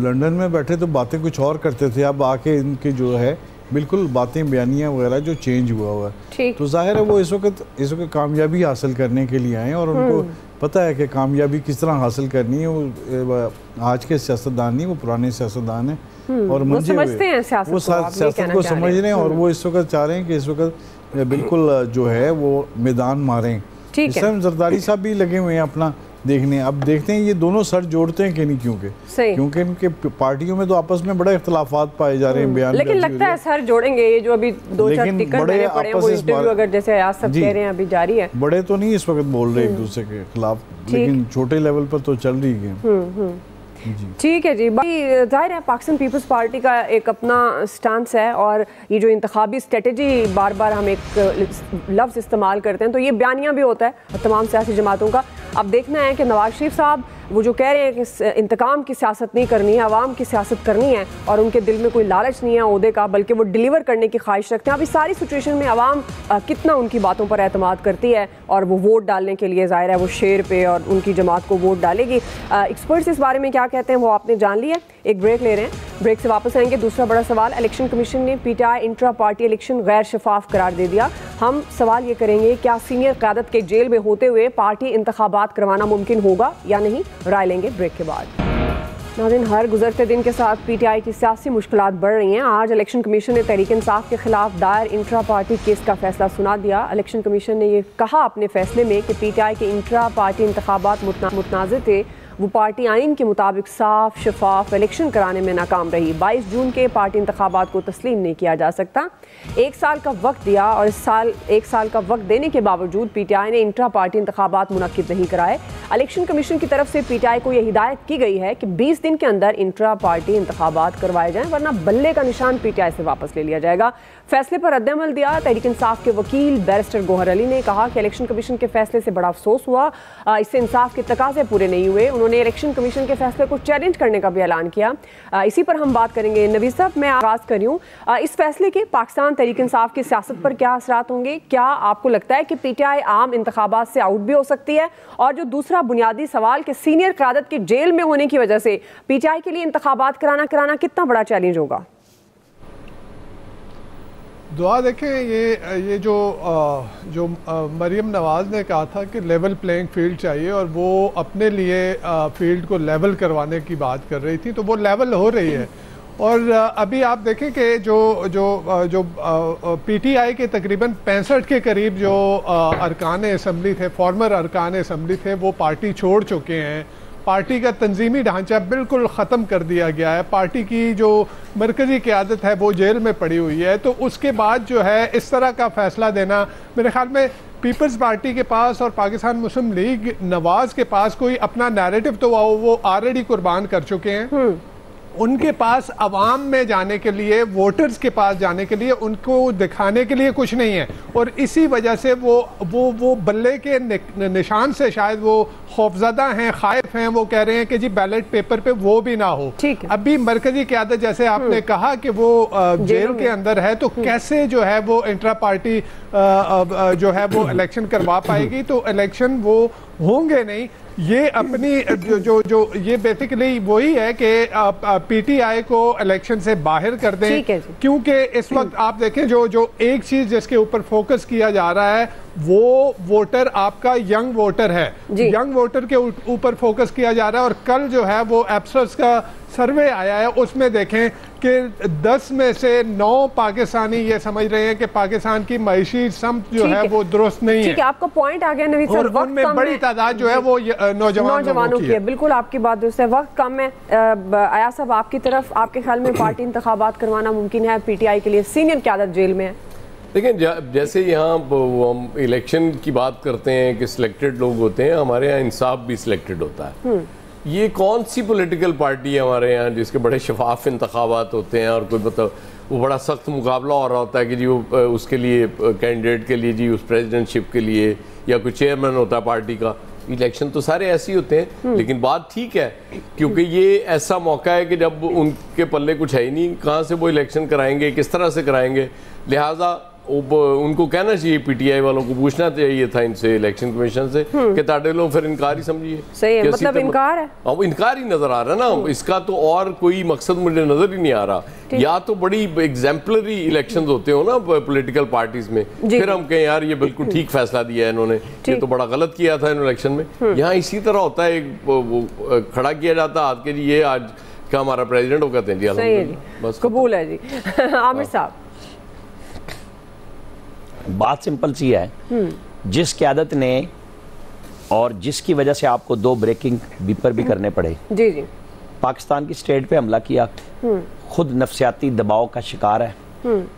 लंदन में बैठे तो बातें कुछ और करते थे, अब आके इनके जो है बिल्कुल बातें बयानियाँ वगैरह जो चेंज हुआ है, तो जाहिर है वो इस वक्त कामयाबी हासिल करने के लिए आए और उनको पता है कि कामयाबी किस तरह हासिल करनी है। वो आज के सियासतदान नहीं, वो पुराने सियासतदान हैं और मंजे हुए वो सियासत को समझ रहे हैं और वो इस वक्त चाह रहे हैं कि इस वक्त बिल्कुल जो है वो मैदान मारें। इस टाइम जरदारी साहब भी लगे हुए हैं अपना देखने। अब देखते हैं ये दोनों सर जोड़ते हैं कि नहीं, क्योंकि इनके पार्टियों में तो आपस में बड़े इख्तलाफात पाए जा रहे हैं, बयान लेकिन लगता है सर जोड़ेंगे। ये जो अभी 2-4 टिकट बने पड़े हैं, वो इंटरव्यू अगर जैसे आज सब कह रहे हैं अभी जारी है। बड़े तो नहीं इस वक्त बोल रहे एक दूसरे के खिलाफ, लेकिन छोटे लेवल पर तो चल रही है। ठीक है जी। बाकी जाहिर है पाकिस्तान पीपल्स पार्टी का एक अपना स्टांस है और ये जो इंतखाबी स्ट्रेटजी बार बार हम एक लफ्ज़ इस्तेमाल करते हैं तो ये बयानियाँ भी होता है तमाम सियासी जमातों का। अब देखना है कि नवाज शरीफ साहब वो जो कह रहे हैं कि इंतकाम की सियासत नहीं करनी है, आवाम की सियासत करनी है और उनके दिल में कोई लालच नहीं है ओहदे का, बल्कि वो डिलीवर करने की ख्वाहिश रखते हैं। अभी सारी सिचुएशन में आवाम कितना उनकी बातों पर एतमाद करती है और वो वोट डालने के लिए जाहिर है वो शेर पे और उनकी जमात को वोट डालेगी। एक्सपर्ट्स इस बारे में क्या कहते हैं वो आपने जान लिया। एक ब्रेक ले रहे हैं, ब्रेक से वापस आएंगे। दूसरा बड़ा सवाल, इलेक्शन कमीशन ने PTI इंट्रा पार्टी इलेक्शन गैर शफाफ करार दे दिया। हम सवाल ये करेंगे क्या सीनियर क़यादत के जेल में होते हुए पार्टी इंतखाबात करवाना मुमकिन होगा या नहीं, राय लेंगे ब्रेक के बाद। नाज़रीन, हर गुजरते दिन के साथ PTI की सियासी मुश्किलात बढ़ रही हैं। आज इलेक्शन कमीशन ने तहरीक इंसाफ के खिलाफ दायर इंट्रा पार्टी केस का फैसला सुना दिया। इलेक्शन कमीशन ने यह कहा अपने फैसले में कि PTI के इंट्रा पार्टी इंतखाबात मुतनाज़िर थे, वो पार्टी आइन के मुताबिक साफ शफाफ इलेक्शन कराने में नाकाम रही। 22 जून के पार्टी इंतखाबात को तस्लीम नहीं किया जा सकता। 1 साल का वक्त दिया और इस साल 1 साल का वक्त देने के बावजूद PTI ने इंट्रा पार्टी इंतखाबात मुनक्किद नहीं कराए। इलेक्शन कमीशन की तरफ से PTI को यह हिदायत की गई है कि 20 दिन के अंदर इंट्रा पार्टी इंतखाबात करवाए जाएं, वरना बल्ले का निशान PTI से वापस ले लिया जाएगा। फैसले पर रद्द-ए-अमल दिया तहरीक इंसाफ के वकील बैरिस्टर गोहर अली ने कहा कि इलेक्शन कमीशन के फैसले से बड़ा अफसोस हुआ, इससे इंसाफ के तकाजे पूरे नहीं हुए। उन्होंने इलेक्शन कमीशन के फैसले को चैलेंज करने का भी ऐलान किया। इसी पर हम बात करेंगे। नवीद साहब, मैं आगाज़ करी हूँ, इस फैसले के पाकिस्तान तहरीक इंसाफ की सियासत पर क्या असरात होंगे? क्या आपको लगता है कि PTI आम इंतखाबात से आउट भी हो सकती है? और जो दूसरा बुनियादी सवाल कि सीनियर क़यादत के जेल में होने की वजह से PTI के लिए इंतखाबात कराना कितना बड़ा चैलेंज होगा? दुआ देखें, ये जो मरीम नवाज़ ने कहा था कि लेवल प्लेइंग फील्ड चाहिए और वो अपने लिए फील्ड को लेवल करवाने की बात कर रही थी, तो वो लेवल हो रही है। और अभी आप देखें कि जो PTI के तकरीबन 65 के करीब जो अरकान असम्बली थे, फॉर्मर अरकान असम्बली थे, वो पार्टी छोड़ चुके हैं। पार्टी का तंजीमी ढांचा बिल्कुल ख़त्म कर दिया गया है। पार्टी की जो मरकज़ी क़यादत है वो जेल में पड़ी हुई है। तो उसके बाद जो है इस तरह का फ़ैसला देना, मेरे ख़्याल में पीपल्स पार्टी के पास और पाकिस्तान मुस्लिम लीग नवाज़ के पास कोई अपना नैरेटिव तो वो ऑलरेडी कुर्बान कर चुके हैं। उनके पास अवाम में जाने के लिए, वोटर्स के पास जाने के लिए, उनको दिखाने के लिए कुछ नहीं है और इसी वजह से वो बल्ले के निशान से शायद वो खौफजदा हैं, खाइफ हैं। वो कह रहे हैं कि जी बैलेट पेपर पे वो भी ना हो। अभी मरकजी क़यादत जैसे आपने कहा कि वो जेल के अंदर है, तो कैसे जो है वो इंट्रा पार्टी जो है वो इलेक्शन करवा पाएगी? तो इलेक्शन वो होंगे नहीं। ये अपनी जो ये बेसिकली वही है कि PTI को इलेक्शन से बाहर कर दें, क्योंकि इस वक्त आप देखें जो एक चीज जिसके ऊपर फोकस किया जा रहा है वो वोटर आपका यंग वोटर है। यंग वोटर के ऊपर फोकस किया जा रहा है। और कल जो है वो एप्सर्स का सर्वे आया है, उसमें देखें कि 10 में से 9 पाकिस्तानी ये समझ रहे हैं कि पाकिस्तान की मईशी समत जो है वो दुरुस्त नहीं है। ठीक है, आपका पॉइंट आ गया नवीद सर। और उनमें बड़ी तादाद जो है वो नौजवानों की है। बिल्कुल आपकी बात दुरुस्त है, वक्त कम है। आया साहब, आपकी तरफ, आपके ख्याल में पार्टी इंतखाबात करवाना मुमकिन है PTI के लिए? सीनियर क़यादत जेल में है। लेकिन जैसे यहाँ हम इलेक्शन की बात करते हैं कि सिलेक्टेड लोग होते हैं, हमारे यहाँ इंसाफ भी सिलेक्टेड होता है। ये कौन सी पॉलिटिकल पार्टी है हमारे यहाँ जिसके बड़े शफाफ इंतखाबात होते हैं और कोई मतलब वो बड़ा सख्त मुकाबला हो रहा होता है कि जी वो उसके लिए कैंडिडेट के लिए जी उस प्रेसिडेंटशिप के लिए या कोई चेयरमैन होता है पार्टी का। इलेक्शन तो सारे ऐसे ही होते हैं, लेकिन बात ठीक है क्योंकि ये ऐसा मौका है कि जब उनके पल्ले कुछ है ही नहीं, कहाँ से वो इलेक्शन कराएंगे, किस तरह से कराएंगे। लिहाजा उनको कहना चाहिए, पीटीआई वालों को पूछना चाहिए था इनसे, इलेक्शन कमीशन से कि ताड़े लोग फिर इनकार ही समझिए। सही है, मतलब इनकार है, अब इनकार ही नजर आ रहा है ना, इसका तो और कोई मकसद मुझे नजर ही नहीं आ रहा। या तो बड़ी एग्जाम्पलरी इलेक्शंस होते हो ना पॉलिटिकल पार्टीज में, फिर हम कहें यार ये बिल्कुल ठीक फैसला दिया है इन्होंने, ये तो बड़ा गलत किया था इन इलेक्शन में। यहाँ इसी तरह होता है, खड़ा किया जाता है कि जी ये आज का हमारा प्रेसिडेंट, वो कहते हैं जी बस कबूल है जी। आमिर साहब, बात सिंपल सी है, जिस क़यादत ने और जिसकी वजह से आपको 2 ब्रेकिंग बीपर भी करने पड़े, जी जी, पाकिस्तान की स्टेट पे हमला किया, खुद नफसियाती दबाव का शिकार है,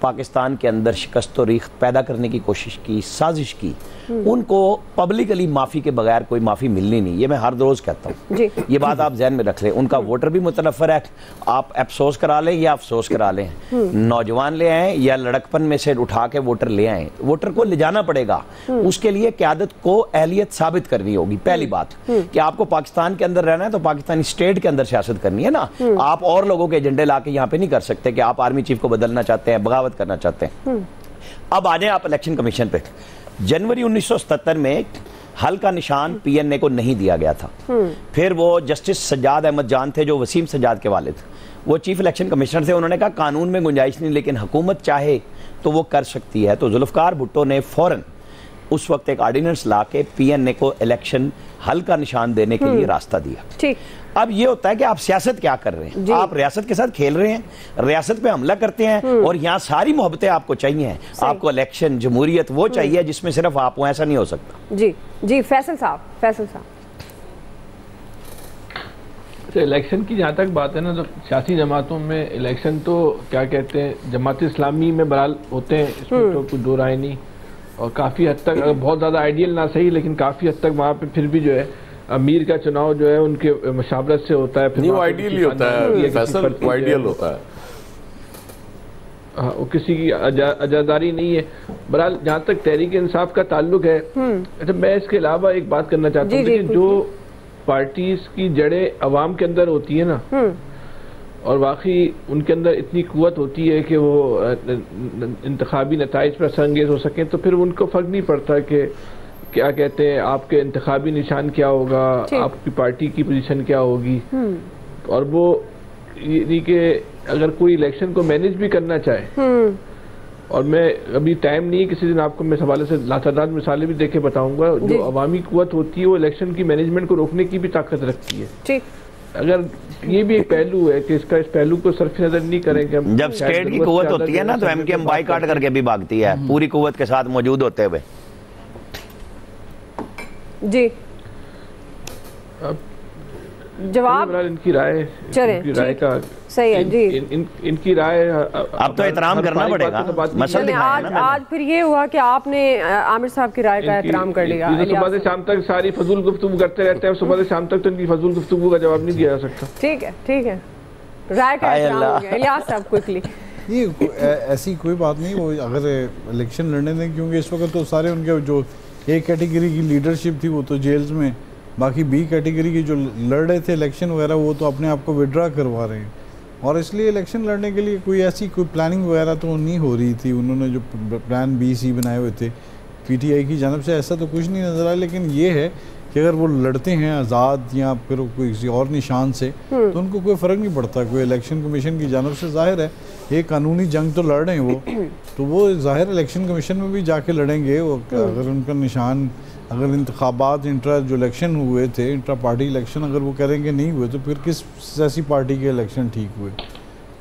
पाकिस्तान के अंदर शिकस्त और रीख पैदा करने की कोशिश की, साजिश की, उनको पब्लिकली माफ़ी के बगैर कोई माफ़ी मिलनी नहीं। ये मैं हर रोज़ कहता हूँ, ये बात आप जहन में रख लें। उनका वोटर भी मुतनफ़र है, आप अफसोस करा लें या अफसोस करा लें, नौजवान ले आएँ या लड़कपन में से उठा के वोटर ले आएँ, वोटर को ले जाना पड़ेगा। उसके लिए क़यादत को अहलियत साबित करनी होगी। पहली बात कि आपको पाकिस्तान के अंदर रहना है तो पाकिस्तानी स्टेट के अंदर सियासत करनी है ना, आप और लोगों के एजेंडे ला के यहाँ पे नहीं कर सकते कि आप आर्मी चीफ को बदलना चाहते हैं, बगावत करना चाहते हैं। अब आ जाए आप इलेक्शन कमीशन पे। जनवरी 1977 में हल का निशान पीएनए को नहीं दिया गया था। फिर वो जस्टिस सज्जाद अहमद जान थे जो वसीम सज्जाद के वालिद, वो चीफ इलेक्शन कमिश्नर थे। उन्होंने कहा कानून में गुंजाइश नहीं, लेकिन हुकूमत चाहे तो वो कर सकती है। तो जुल्फकार भुट्टो ने फौरन उस वक्त एक ऑर्डिनेंस ला के पीएनए को इलेक्शन हल का निशान देने के लिए रास्ता दिया। ठीक, अब ये होता है कि आप सियासत क्या कर रहे हैं, आप रियासत के साथ खेल रहे हैं, रियासत पे हमला करते हैं, और यहाँ सारी मोहब्बतें आपको चाहिए। आपको इलेक्शन, जमहूरियत वो चाहिए जिसमें सिर्फ आप हो, ऐसा नहीं हो सकता। जी जी, फैसल साहब, फैसल साहब, तो इलेक्शन की जहाँ तक बात है ना, तो सियासी जमातों में इलेक्शन तो क्या कहते हैं, जमात इस्लामी में बहरहाल होते हैं, इसमें तो कुछ दो राय नहीं। और काफ़ी हद तक, बहुत ज़्यादा आइडियल ना सही, लेकिन काफ़ी हद तक वहाँ पे फिर भी जो है अमीर का चुनाव जो है उनके मशावरत से होता है। फिर आइडियल ही होता है, फैसल आइडियल होता है। हाँ, वो किसी की आजादारी नहीं है। बहरहाल जहाँ तक तहरीक इंसाफ का ताल्लुक है, अच्छा मैं इसके अलावा एक बात करना चाहता हूँ कि जो पार्टीज की जड़ें अवाम के अंदर होती है ना, और वाकई उनके अंदर इतनी कुव्वत होती है कि वो इंतखाबी नताइज पर असरअंगेज हो सकें, तो फिर उनको फ़र्क नहीं पड़ता कि क्या कहते हैं आपके इंतखाबी निशान क्या होगा, आपकी पार्टी की पोजीशन क्या होगी। और वो ये कि अगर कोई इलेक्शन को मैनेज भी करना चाहे, और मैं अभी टाइम नहीं है, किसी दिन आपको मैं इस हवाले से लातादाद मिसालें भी देके बताऊंगा, जो अवामी कुव्वत होती है वो इलेक्शन की मैनेजमेंट को रोकने की भी ताकत रखती है। ठीक, अगर ये भी एक पहलू है कि इसका, इस पहलू को सरफ नजर नहीं करेंगे। जब स्टेट की कुव्वत होती है ना, तो एमकेएम बाइकाट करके भी भागती है, पूरी कुव्वत के साथ मौजूद होते हुए। जी, जवाब इनकी राय, इनकी राय का सही है जी। इनकी राय अब तो एहतराम करना पड़ेगा। आज फिर ये हुआ कि आपने आमिर साहब की राय का एहतराम कर लिया। सुबह से शाम तक सारी फजूल गुफ्तगू करते रहते हैं, सुबह से शाम तक तो इनकी फजूल गुफ्तगू का जवाब नहीं दिया जा सकता। ठीक है, ठीक है, राय का एहतराम हो गया। इलियास साहब क्विकली। ये ऐसी कोई बात नहीं, वो अगर इलेक्शन लड़ने दें, क्योंकि इस वक्त तो सारे उनके जो ए कैटेगरी की लीडरशिप थी वो तो जेल्स में, बाकी बी कैटेगरी की जो लड़ रहे थे इलेक्शन वगैरह वो तो अपने आप को विड्रा करवा रहे हैं। और इसलिए इलेक्शन लड़ने के लिए कोई ऐसी कोई प्लानिंग वगैरह तो नहीं हो रही थी। उन्होंने जो प्लान बी सी बनाए हुए थे पीटीआई की जानब से, ऐसा तो कुछ नहीं नज़र आया। लेकिन ये है कि अगर वो लड़ते हैं आज़ाद या फिर कोई किसी और निशान से, तो उनको कोई फ़र्क नहीं पड़ता। कोई इलेक्शन कमीशन की जानब से ज़ाहिर है एक कानूनी जंग तो लड़ रहे हैं वो, तो वो ज़ाहिर इलेक्शन कमीशन में भी जाके लड़ेंगे। वो अगर उनका निशान, अगर इंतखाबात इंट्रा जो इलेक्शन हुए थे, इंट्रा पार्टी इलेक्शन अगर वो करेंगे नहीं हुए, तो फिर किस सियासी पार्टी के इलेक्शन ठीक हुए?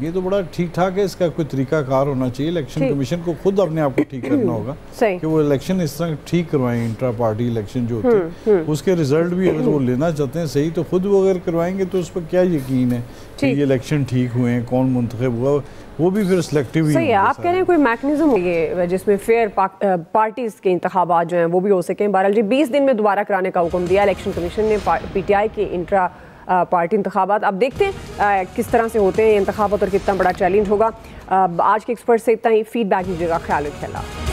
ये तो बड़ा ठीक ठाक है, इसका कोई तरीकाकार होना चाहिए। इलेक्शन कमीशन को खुद अपने आप को ठीक करना होगा कि वो इलेक्शन इस तरह ठीक करवाएं, इंट्रा पार्टी इलेक्शन जो होते हैं उसके रिजल्ट भी अगर वो लेना चाहते हैं सही, तो खुद वो अगर करवाएंगे तो उस पर क्या यकीन है कि ये इलेक्शन ठीक हुए हैं, कौन मुंतखब हुआ, वो भी फिर सिलेक्टिव ही। आप कह रहे हैं कोई मैकेनिज्म होगी जिसमें फेयर पार्टीज के इंतखाबात जो हैं वो भी हो सकें। बहरहाल जी 20 दिन में दोबारा कराने का हुक्म दिया इलेक्शन कमीशन ने PTI के इंट्रा पार्टी इंतखाबात। अब देखते हैं किस तरह से होते हैं ये इंतखाबात और कितना बड़ा चैलेंज होगा। आज के एक्सपर्ट से इतना ही, फीडबैक दीजिएगा। ख्याल रखिए।